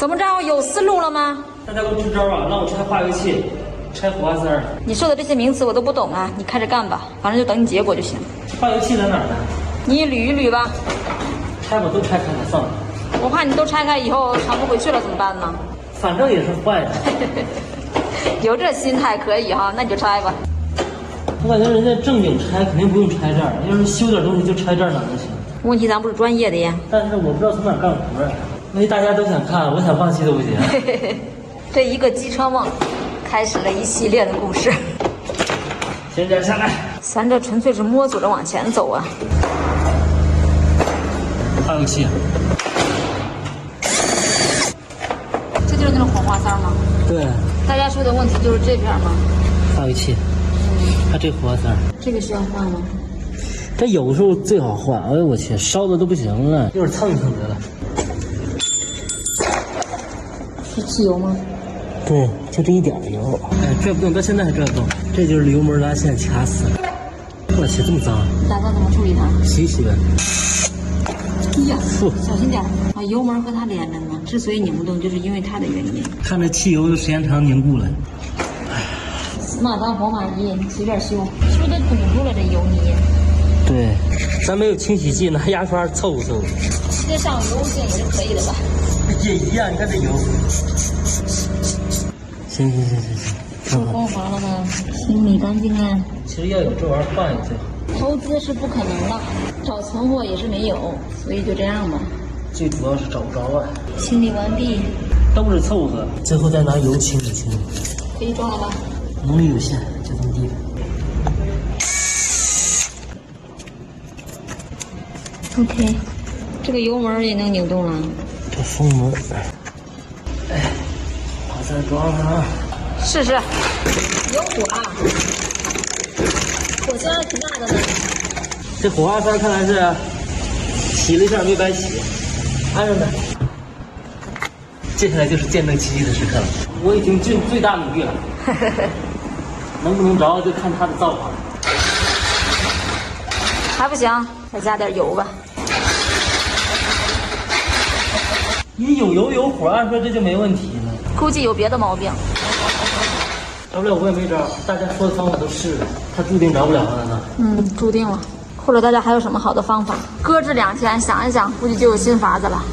怎么着？有思路了吗？大家给我支招啊！让我拆化油器，拆火花塞儿。你说的这些名词我都不懂啊，你开着干吧，反正就等你结果就行。化油器在哪儿呢？你捋一捋吧。拆吧，都拆开了算了。我怕你都拆开以后传不回去了怎么办呢？反正也是坏的。有这心态可以哈，那你就拆吧。我感觉人家正经拆肯定不用拆这儿，要是修点东西就拆这儿哪能行？问题咱不是专业的呀。但是我不知道从哪儿干活啊。万一大家都想看，我想放弃都不行。这一个机车梦，开始了一系列的故事。先点下来。咱这纯粹是摸索着往前走啊。化油器。这就是那种火花塞吗？对。大家说的问题就是这片吗？化油器。它这火花塞。这个需要换吗？这有时候最好换。哎呦我去，烧的都不行了，一会儿蹭一蹭得了。是汽油吗？对，就这一点油。哎，拽不动，到现在还拽不动。这就是油门拉线卡死了。我去，这么脏！你打算怎么处理它？洗洗呗。哎呀，小心点啊！油门和它连着呢，之所以拧不动，就是因为它的原因。看这汽油时间长凝固了。死马当活马医，随便修，是不是都堵住了这油泥？对，咱没有清洗剂，拿牙刷凑合凑合。贴上油性也是可以的吧？也一样，你看这油。行，手工滑了吗？清理干净啊。其实要有这玩意儿换也最好。投资是不可能的，找存货也是没有，所以就这样吧。最主要是找不着啊。清理完毕，都是凑合，最后再拿油清理清理。可以装了吧？能力有限，就这么地。OK， 这个油门也能拧动了。这风门，哎，把塞装上啊。试试，有火啊，火星还挺大的呢。这火花塞看来是洗了一下没白洗，安上它。接下来就是见证奇迹的时刻了，我已经尽最大努力了。能不能着就看它的造化了。还不行，再加点油吧。你有油有火，按说这就没问题了。估计有别的毛病。着不了我也没招，大家说的方法都试了，他注定着不了了呢。注定了。或者大家还有什么好的方法？搁置2天，想一想，估计就有新法子了。